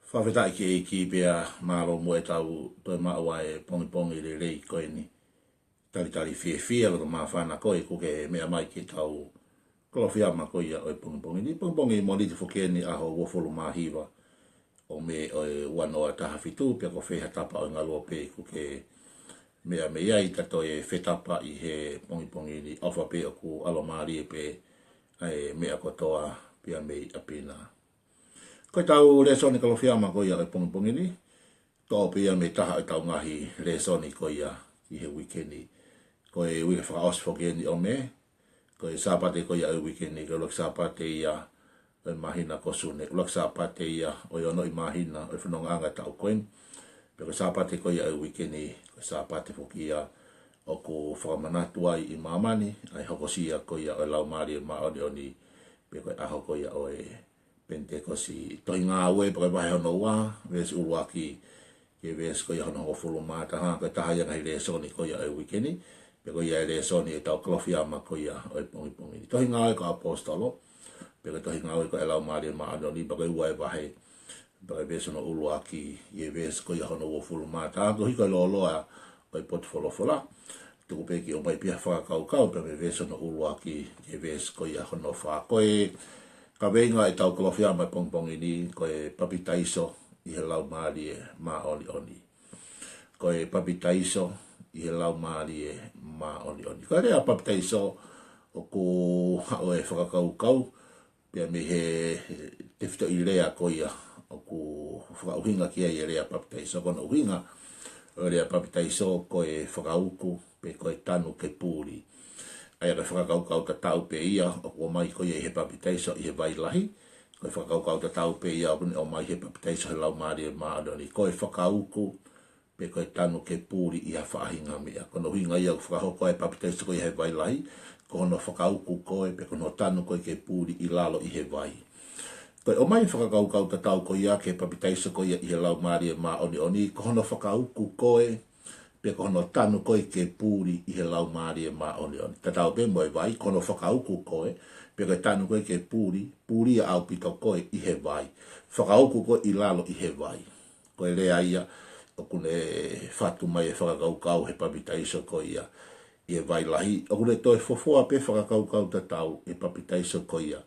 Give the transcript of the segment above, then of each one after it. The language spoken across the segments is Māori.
Whawhetai ki pia mālo mo e tau toi maawa e pongi le rei koe ni. Tali fia lo ma whana koe ko ke mea mai ki tau kolowhia ma koe ia o e pongi ni. Pongi mo liti whoke ni aho wofolo mahiwa o me o e wanoa taha fitu pia ko wheha tapa o ngalua pe ko ke mea me iai tato e whetapa i he pongi ni awha pe o ku alomari e pe ai mea kotoa pia me apina. Koe tau lesoni kalowhia ma koe ia o e pongi ni. Tō pia me taha e tau ngahi lesoni koe ia i he wikendi. Koe wike whakaos whokeni o me. Koe sāpate koe ia o wikendi. Koe lak sāpate ia o mahina kosune. Lak sāpate ia o iono i mahina o whanonga anga tau koen. Koe sāpate koe ia o wikendi. Koe sāpate whoki ia o ko whakamanatu ai i mamani. Ai hokosia koe ia o lau maari e maoni oni. Pia koe aho koe ia o e Pentekosi. Toi ngā ue pa koe wahe hono wā. Wes uruaki. Ke wes koe hono hofulu mātaha. Koe taha ia ngai resoni koe ia o wikendi. Pe koe ia resoni e tau kalowhia ma koe ia o e pongi. Tohi ngā ue ko apostolo. Pe koe tohi ngā ue ko e lau maari ma anoni. Pa koe ua e wahe. Pa koe wes hono uruaki. Ye wes koe ia hono hofulu mātaha. Koe hiko loa o e potfolofola. Tuku peki o mai pia whakakau. Pe koe wes hono uruaki. Ye wes koe ia hono wha. Koe ka venga e tau kalowhia mai pongi ni. Koe papi taiso. I he lau maari e ma oni. Koe papi taiso i he lau maari e ma oni. Koe rea papi taiso o ko hao e whakakau. Pia me he tefito i rea koia o ko whakauhinga kia i rea papi taiso. Kona uhinga o rea papi taiso koe whakauku pe koe tanu ke pūri. Ai ara whakakau ta tau pe ia o ko mai koe i he papi taiso i he vailahi. Koe whakau ta tau pe ia o mai he papitaiso he lau maari e maadoni. Koe whakauku pe koe tanu ke pūri i ha whaahinga mea. Kono hinga ia whakahoko e papitaiso koe he vailahi. Kono whakauku koe pe kono tanu koe ke pūri i lalo i he vai. Koe o mai whakakau ta tau koe ia ke papitaiso koe i he lau maari e maadoni. Kono whakauku koe pe kono tanu koe ke pūri i he lau maari e maadoni. Tatau pe moe vai kono whakauku koe. Pe koe tanu koe ke pūri a au pito koe i he vai. Whakauku koe i lalo i he vai. Koe rea ia, o kune whatu mai e whakakaukau he papitaiso koe ia i he vai lahi. O kune toi fofoa pe whakakaukau ta tau e papitaiso koe ia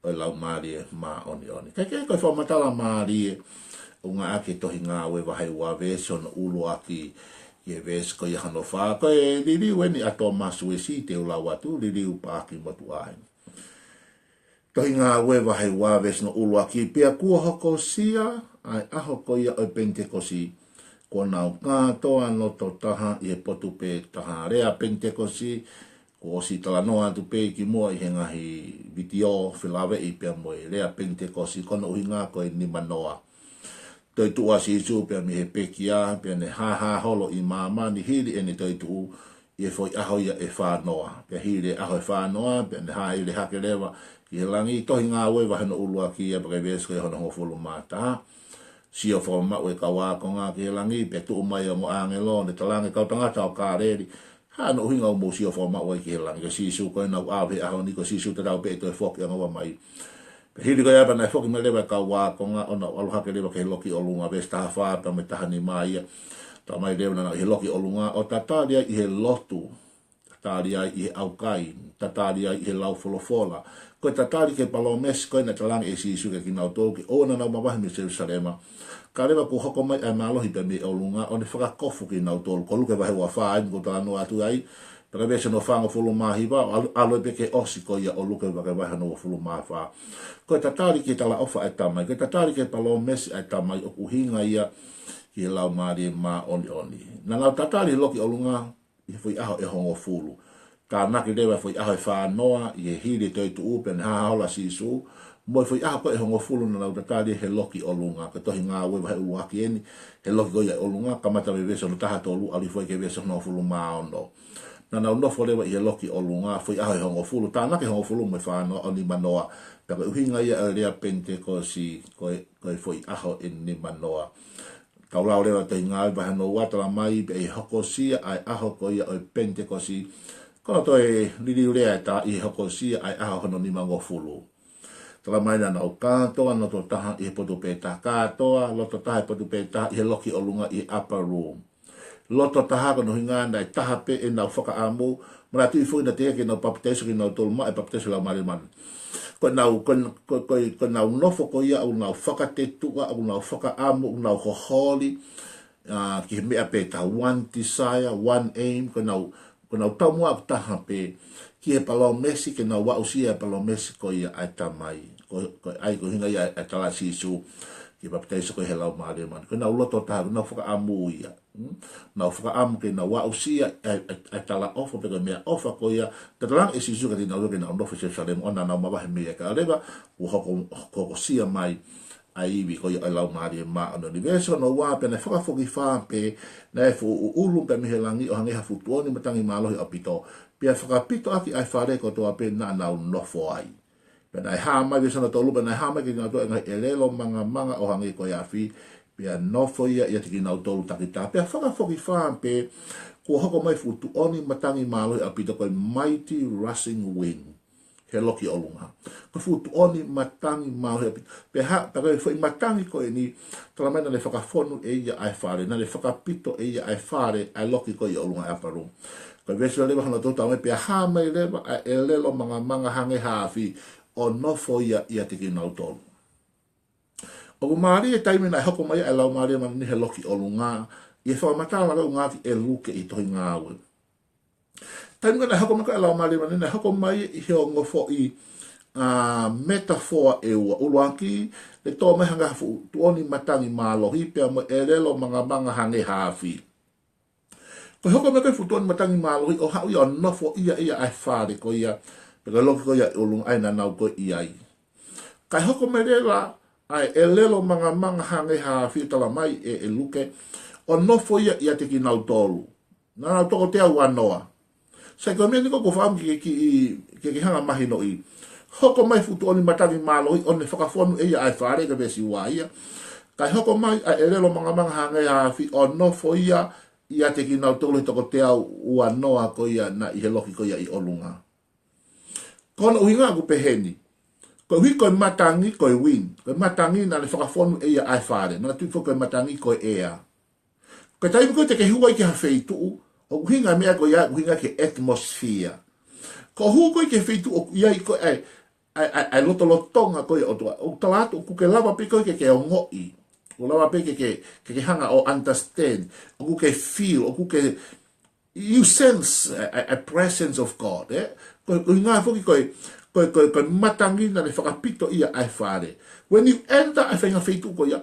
o lau maari e ma oni. Kei koe whamatala maari e o ngā ake tohi ngā ue wahai ua vese o na ulu aki i e vese koe ia hano wha. Koe liriu eni ato masu e si te ula watu, liriu pāki motu ahen. Tohi ngā ue wahe wāwes no ulua ki pia kua hoko sia ai aho ko ia o Pentekosi ko nau kātoa no to taha i he potu pe taha rea Pentekosi ko osi tala noa tu pe ki mua i he ngahi vitio whilawe i pia moe rea Pentekosi kono uhi ngā koe ni manoa. Toi tua si isu pia mi he pekia pia ne ha holo i māma ni hiri ene toi tuu i e foi aho ia e whānoa. Pia hiri aho e whānoa pia ne ha ili hake lewa i he langi tohi ngā ue wahe no ulua ki e baka vesko e hono hofulu mātaha. Sio whama ue ka wāko ngā ki he langi, pe tu umai o mo angelo, ne talangi kau tangata o kāreri. Ha no uhinga o mo sio whama ue ki he langi, ka sisu koe nau awe aho ni ko sisu te rau pe to e whoki angawa mai. Pe hiri koe apa nai whoki me lewa ka wāko ngā, o na aluhake lewa ke he loki o lunga, ves taha whāpa me taha ni maia. Ta mai lewa na he loki o lunga, o tataria i he lotu, tataria i he aukai, tataria i he lau folofola. Koe tatari ke palomes koe na talangi e sisu ke ki nau tōki o na nau mawahi me Jerusalema. Ka rewa ku hoko mai ai malohi pe me o lunga o ne whakakofu ki nau tōlu. Ko luke wahe ua whaai ko tāno atu ai. Pera vese no whanga fulu mahi wa alo pe ke osi ko ia o luke wahe no fulu mahi wha. Koe tatari ke tala ofa e tamai. Koe tatari ke palomes e tamai o kuhinga ia ki lau maari ma oni. Na nau tatari loki o lunga i fui aho e hongo fulu. Ka naki lewa foi aho e whānoa i e hiri toi tu upe ni hahaola sisu. Moi foi aho koe e hongo fulu na lau tatari he loki o lunga. Ka tohi ngā ue wahe uaki eni. He loki koe o lunga. Ka mata me veso no taha tolu ali foi ke veso no fulu maono. Na nau nofo lewa i he loki o lunga. Foi aho e hongo fulu. Ta naki hongo fulu me whānoa o ni manoa. Paka uhinga ia e rea Pentekosi koe foi aho e ni manoa. Kau lau lewa tohi ngā ue wahe no watala mai pe e hoko sia ai aho koe ia o Pentekosi. Kono toi liriu rea ta i hoko sia ai aho hono ni mango fulu. tala mai na o katoa no to taha I potu peta katoa loto taha potu peta I loki o lunga I upper room loto taha ko no hinga na taha pe e na whaka amu mara tu fu na te ke no baptizo ki no tol mai baptizo la mari man ko na no foko ia o na whaka te tua o na whaka amu o na hoholi ki mea peta one desire one aim ko na tamua taha pe ki e palo mesi ke na wa usia palo mesi ko ia ai tamai ko ai ko hinga ia ai tala sisu ki baptizo ko helau mari man ko na loto taha na whaka amu ia na whaka amu ke na wa usia ai tala ofa pe ko mea ofa ko ia tatalang e sisu ka tina uke na onofo se salem ona na mawahe mea ka areva u hoko sia mai ai vi ko ia lau mari ma ono universo no wa pe na whaka foki wha pe na e fu ulu pe mihelangi o hangeha futuoni matangi malohi apito pia whakapito aki ai whare ko toa pe na nau nofo ai pe na e hama vi sana tolu pe na e hama ki nga toa ngai elelo manga o hangi ko ia fi pia nofo ia tiki nau tolu takita pia whakafoki whampe kua hoko mai futu oni matangi maloi apito koe mighty rushing wind he loki olunga ko futu oni matangi maloi apito pia koe fai matangi koe ni talamai na le whakafonu e ia ai whare na le whakapito e ia ai whare ai loki koe olunga aparu koe vesila lewa hana tō tau pia hamai lewa a elelo manga hange hafi o nofo ia tiki nau tolu o maari e taimi na hoko mai e lau maari man ni he loki o lunga i e whawa matala rau ngā ki e luke I tohi ngā awe. Taimi na hoko mai e lau maari man ni hoko mai I he o ngofo I metaphor e ua uluanki le tō mai hanga hafu tuoni matangi mālohi pia mo e relo manga hange hafi. Ko hoko mai ke futuoni matangi mālohi o hau I o nofo ia ai whare ko ia peka loki ko ia o lunga ai na nau ko iai. Kai hoko mai rela ai e lelo manga hange hafi tala mai e luke o nofo ia te ki nau tolu na nau toko te au anoa sai ko mea niko ko whaam ki hanga mahi no I hoko mai futu oni matangi mālohi o ne whakafonu e ia ai whare ka vesi ua ia kai hoko mai ai e lelo manga hange hafi o nofo ia te ki nau tolu toko te au ua noa ko ia na I he loki ko ia I olunga kono uhinga ku peheni ko hui koe matangi koe win. Koe matangi na le whakafonu e ia ai whare. Nana tui koe matangi koe ea. Koe taimu koe te ke hua I ke hawheitu. O kuhinga mea koe ia kuhinga ke atmosphere. Ko hua koe ke hawheitu o ia I koe ai lotolotonga koe o tua. O talatu o kuke lava pe koe ke o ngoi. O lava pe ke hanga o understand. O kuke feel. O kuke you sense a presence of God. Koe kuhinga fuki koe matangi na le whakapito ia ai whare. When you enter ai whainga whaitu ko ia,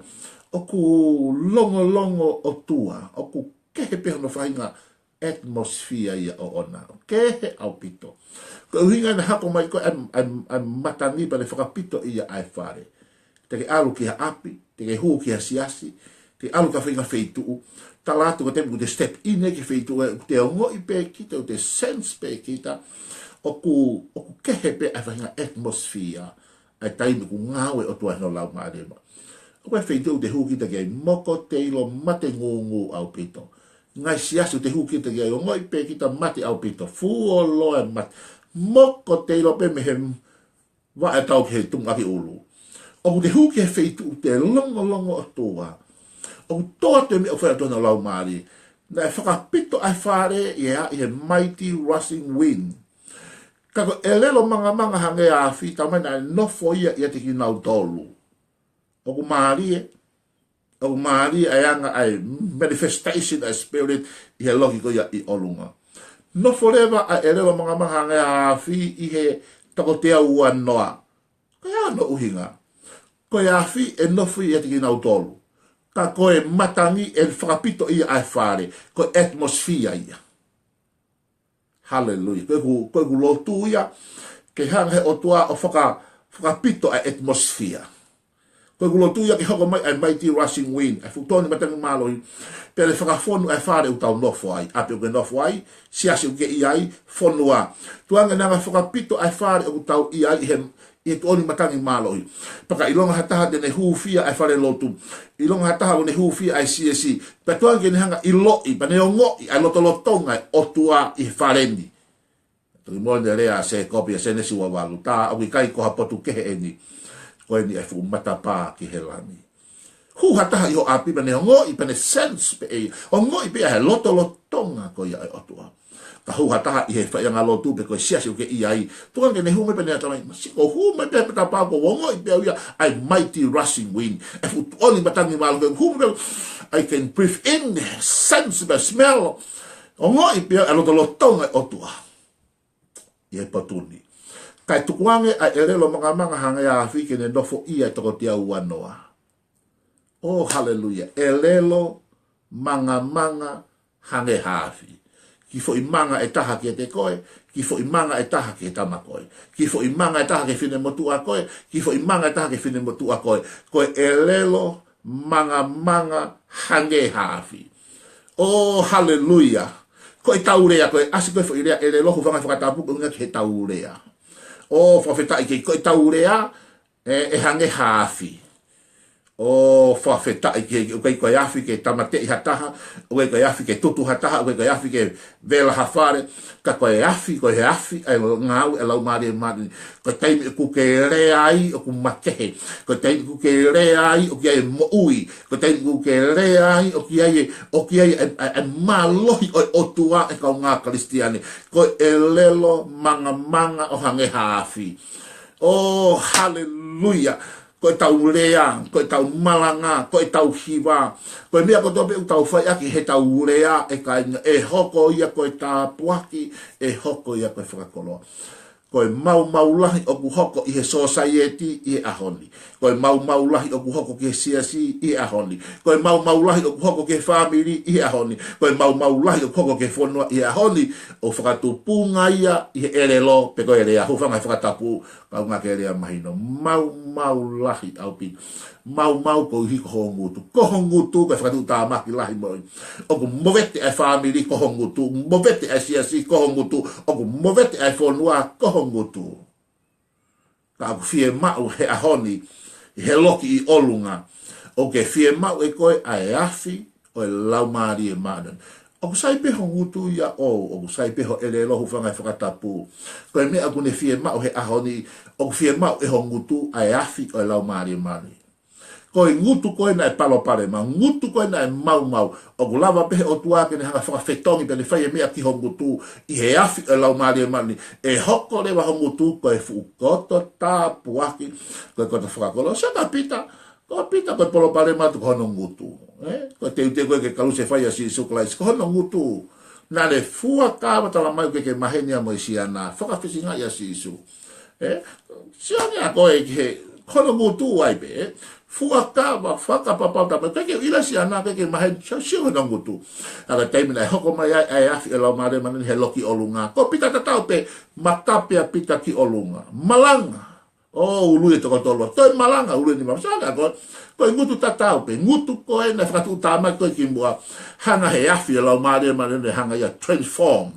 o ku longo o tua, o ku kehe peho no whainga atmosphere ia o ona, kehe au pito. Ko uhinga na hako mai ko ai matangi pa le whakapito ia ai whare. Te ke alu ki ha api, te ke huu ki ha siasi, te alu ka whainga whaitu, talatu ka tepu te step in e ki whaitu, te ongo I pe kita, te sense pe kita, o ku kehe pe ai whainga atmosphere ai taimi ku ngawe o tua no lau maarema. O koe whaitu te hukita ki ai moko teilo mate ngungu au pito. Ngai siasu te hukita ki ai o ngoi pe kita mate au pito. Fuo loe mate. Moko teilo pe mehem wa e tau ki he tunga ki ulu. O ku te huki he whaitu te longo o tua. O ku toa te me o whaia no lau maari. Na e whakapito ai whare I he mighty rushing wind. Kako elelo manga hange a fi tamai na nofo ia te ki nau tolu. O ku maari ai anga ai manifestation a spirit I he loki ko ia I olunga. Nofo lewa ai elelo manga hange a fi I he tako te au ua noa. Kaya no uhinga. Ko ia fi e nofo ia te ki nau tolu. Ka koe matangi e whakapito ia ai whare. Ko atmosphere ia. Hallelujah. Koe ku lotu ia ke hanga o tua o whakapito a atmosphere. Koe ku lotu ia ke hoko mai ai mighty rushing wind. Ai futoni matangi maloi. Pere whakafonu ai whare utau nofo ai. Ape uke nofo ai. Siasi uke iai. Fonua. Tuanga nanga whakapito ai whare utau iai I tuoni matangi maloi. Paka ilonga hataha de ne hufia ai whare lotu. Ilonga hataha ne hufia ai siesi. Patuanga ke ne hanga iloi. Pane o ngoi ai lotolotonga o tua I wharendi. Tui mwone rea se kopia se nesi wawalu. Tā au I kai koha potu kehe eni. koe ni e fu matapa ki he lani. Hu hataha i ho api mane o ngoi pane sense pe e, o ngoi pe he loto lotonga ko ia e otua. Ka hu hataha i he whaianga lotu pe koe siasi uke i ai. Tuan ke ne hume pe nea tamai, ko hume pe matapa ko o ngoi pe au ia, ai mighty rushing wind. E fu tuoni matangi malu ke hume pe, I can breathe in, sense pe smell. O ngoi pe a loto lotonga e otua. I e patuni. Kai tukuange a elelo manga hanga ya afi ke ne nofo ia toko tia uanoa. Oh, hallelujah. Elelo manga hange hafi. Ki fo imanga e taha ki te koe, ki fo imanga e taha ki tama koe. Ki fo imanga e taha ki fine motu a koe, ki fo imanga e taha ki fine motu a koe. Koe elelo manga hange hafi. Oh, hallelujah. Koe taurea, koe asi koe fo irea elelo huvanga whakatapu unga ki he taurea. Oh, whawheta i koe taurea e hange hafi. O whawheta i koe afi ke tamate i hataha, koe afi ke tutu hataha, koe afi ke vela hawhare, ka koe afi, ai ngau e lau maari e maari, koe teimi ku ke rea ai o ku makehe, koe teimi ku ke rea ai o ki ai moui, koe teimi ku ke rea ai o ki ai e malohi o otua e kau ngā Kristiane, koe e lelo manga o hange hafi. Oh, hallelujah. Koe tau rea, koe tau malanga, koe tau hiwa, koe mea ko tope u tau whai aki he tau rea e kainga, e hoko ia koe tā puaki, e hoko ia koe whakakoloa. Koe mau lahi o ku hoko i he society i he ahoni. Koe mau lahi o ku hoko ki he siasi i he ahoni. Koe mau lahi o ku hoko ki he family i he ahoni. Koe mau lahi o ku hoko ki he whanua i he ahoni. O whakatupunga ia i he erelo, pe koe rea, hufanga he whakatapu, kau ngā ke rea mahino. Mau lahi au pina. Mau ko hiko hongutu. Kohongutu koe whakatu tā maki lahi moi. O ku movete ai family kohongutu. Movete ai siasi kohongutu. O ku movete ai whanua kohongutu. Ka aku fie mau he ahoni. He loki i olunga. O ke fie mau e koe ai afi. O e lau maari e maanan. O ku sai peho ngutu ia o ku sai peho ele lohu whangai whakatapu. Koe mea aku ne fie mau he ahoni. O ku fie mau e ho ngutu ai afi. O e lau maari e maani. Koe ngutu koe na e palo pare ma, ngutu koe na e mau. O ku lava pehe o tuake ne hanga whakawhetongi pe ne whaia mea ki hongutu i he afi e lau maari e mani. E hoko lewa hongutu koe fukoto tā puaki, koe kota whakakolo. Saka pita, koe pita koe polo pare ma tu kohono ngutu. Koe te ute koe ke kaluse whaia si suklais, kohono ngutu. Nā le fua kāwa tala mai koe ke mahenia mo i siana, whakawhisinga ia si isu. Siani a koe ke kohono ngutu ai pe, fua kawa, whakapapauta, ma keke ila si ana, keke mahen, siu na ngutu. Aga teimina, e hoko mai ai afi e lau maare manen he loki olunga. Ko pita tatau pe, matapea pita ki olunga. Malanga. Oh, ului e toko tolua. Toi malanga, ului ni mawasanga. Koe ngutu tatau pe, ngutu koe, na whakatu tāmai koe ki mua. Hanga he afi e lau maare manen he hanga ia transform.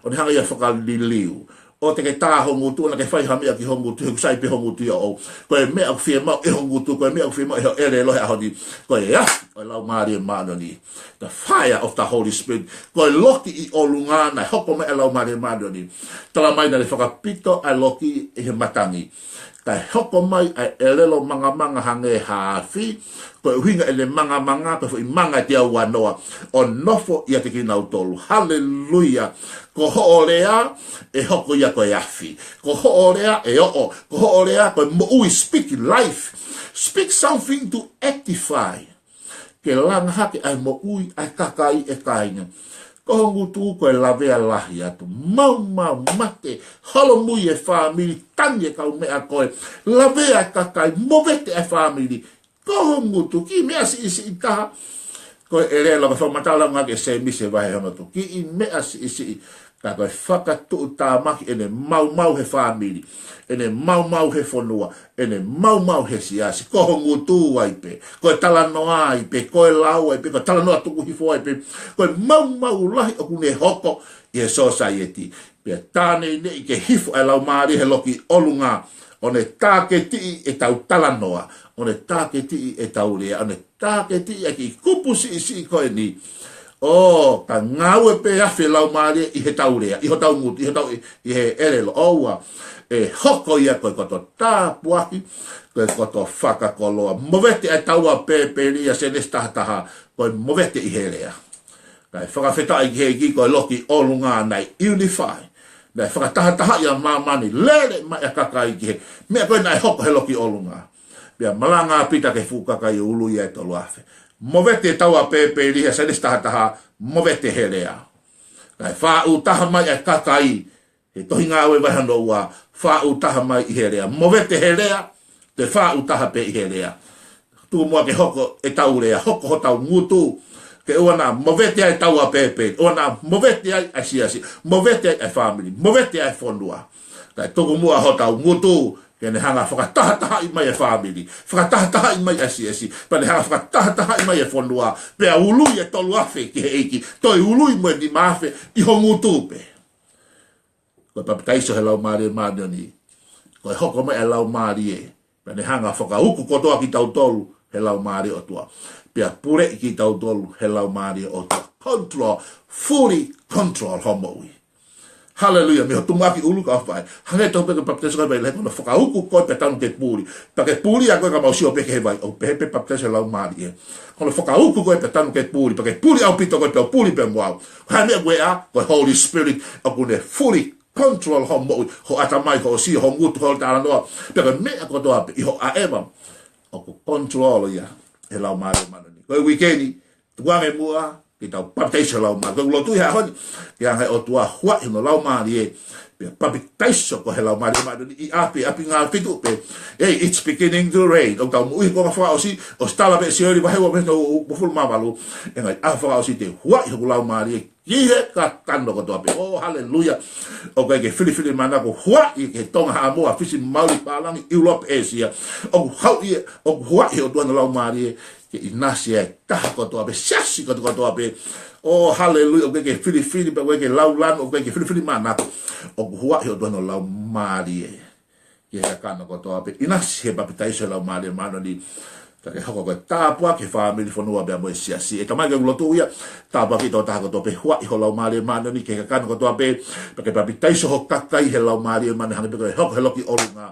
O ni hanga ia whakaliliu. O te ke tā hongutu, na ke whai hamea ki hongutu, he sai pe hongutu ia o. Koe mea ku whia mau e hongutu, koe mea ku whia mau e ho ere lohe ahoni. Koe ea, koe lau maari e maanoni. The fire of the Holy Spirit. Koe loki i olunga, na hoko me e lau maari e maanoni. Tala mai na le whakapito a loki i he matangi. Kai hoko mai ai elelo manga hange haafi, koe uhinga ele manga, koe i manga te au wanoa, o nofo ia te kinau tolu. Hallelujah! Ko hoolea, e hoko ia koe afi. Ko hoolea, e oo. Ko hoolea, koe moui speak life. Speak something to actify. Ke langa hake ai moui, ai kakai e kainga. Ko hongutu koe lavea lahi atu. Mau mate. Holo mui e family. Tangi e kau mea koe. Lavea kakai. Movete e family. Ko hongutu. Ki mea si isi i taha. Koe e rea lava whamatala ngake se mise vahe hamatu. Ki i mea si isi. Ka koe whakatu tāmaki. Ene mau he family. Ene mau he whanua. Ene mau he siasi. Ko hongutu waipe. Koe talanoa aipe. Koe lau aipe. Koe talanoa tuku hifo aipe. Koe mau lahi o kune hoko i he society. Pea tāne ne i ke hifo e lau maari he loki olunga. O ne tāketi e tau talanoa. O ne tāketi e tau lea. O ne tāketi e ki kupu si koe ni. o ka ngau e pe afe lau mare I he tau rea, I ho tau ngutu, I ho tau I he ere lo oua, e hoko ia koe koto tāpuaki, koe koto whakakoloa, mowete ai taua pēpēria se nestahataha, koe mowete I he rea. Kai whakawheta I he ki koe loki olunga nei, unify, nei whakatahataha ia mamani, lere mai a kakai ki he, mea koe nai hoko he loki olunga. Pia malanga pita ke fukaka I ulu ia e tolu afe. Mowete taua pēpēria se nestahataha, mowete he rea. Kai whau taha mai a kakai, he tohi ngā ue wahano ua, whau taha mai I he rea. Mowete he rea, te whau taha pe I he rea. Tu mua ke hoko e tau rea, hoko ho tau ngutu, ke uana mowete ai taua pepe, uana mowete ai siasi, mowete ai family, mowete ai whonua. Kai tuku mua ho tau ngutu, ke ne hanga whakatahataha I mai e family, whakatahataha I mai e siasi, pa ne hanga whakatahataha I mai e whonua, pea ului e tolu afe ki he eiki, toi ului mo e di maafe, I ho ngutu pe. Koe papitaiso he lau maari e maari ni, koe hoko mai e lau maari e, pa ne hanga whakauku kotoa ki tau tolu, he lau maari o tua. Pea pure I ki tau tolu, he lau maari o tua. Control, fully control homoi. Hallelujah, me ho tumaki ulu ka whai. Hange tau peke papitaiso kai vai lehe, kono whakauku koe pe tanu ke puri. Pa ke puri a koe ka mausio peke he vai, o pehe pe papitaiso he lau maari e. Kono whakauku koe pe tanu ke puri, pa ke puri au pito koe pe au puri pe muau. Hai mea koe a, koe Holy Spirit, o kune fully control homo, ho atamai, ho si, ho ngutu, ho tāna noa. Peke mea kotoa pe, I ho aema, o ko control ia, he lau maari manani. Koe weekendi, tuange mua, ki tau papitaiso lau maari. Koe ulotu hea honi, ki angai o tua hua ino lau maari e, pe papitaiso ko he lau maari manani, I api ngā fitu pe, hey, it's beginning to rain. O tau mui ko ngā whaka o si, o stala pe si ori wahewa me no mufulu mamalu, e ngai a whaka o si te hua I lau maari e, Kihe ka tano ko toa pe. Oh, hallelujah. O kai ke whili mana ko hua I ke tonga haa moa fisi mauri pālangi Europe Asia. O hau I o hua I o tuana lau maari e ke inasi e taha ko toa pe. Siasi ko toa pe. Oh, hallelujah. O kai ke whili pa kai ke lau lano. O kai ke whili mana ko. O hua I o tuana lau maari e. Ke ka kano ko toa pe. Inasi he papitaiso lau maari e mano ni. Ke hoko koe tāpua ke family whanua bea moe siasi. E tamai ke ulotu ia, tāpua ki tō taha kotoa pe hua I ho lau maari e mana ni, ke kakana kotoa pe, ke papitaiso ho kakai he lau maari e mana, hangi pe koe hoko he loki olu ngā.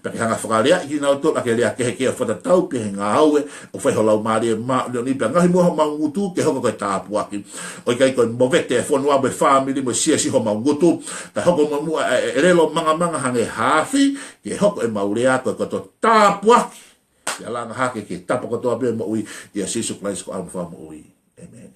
Pe ke hanga whakarea I ki nau tō, ke lea kehe kea whatatau, pe he ngā haue, o whai ho lau maari e mana ni, pe ngahi mua ho maungutu, ke hoko koe tāpua ki. O kai koe mowete e whanua moe family, moe siasi ho maungutu, ka hoko mua e relo manga hange hafi, ke hoko e maurea koe koto tāpua ki. Ya langa hake ke tapa kotoa pe mo ui, ya sisu Christ ko alfa mo ui. Amen.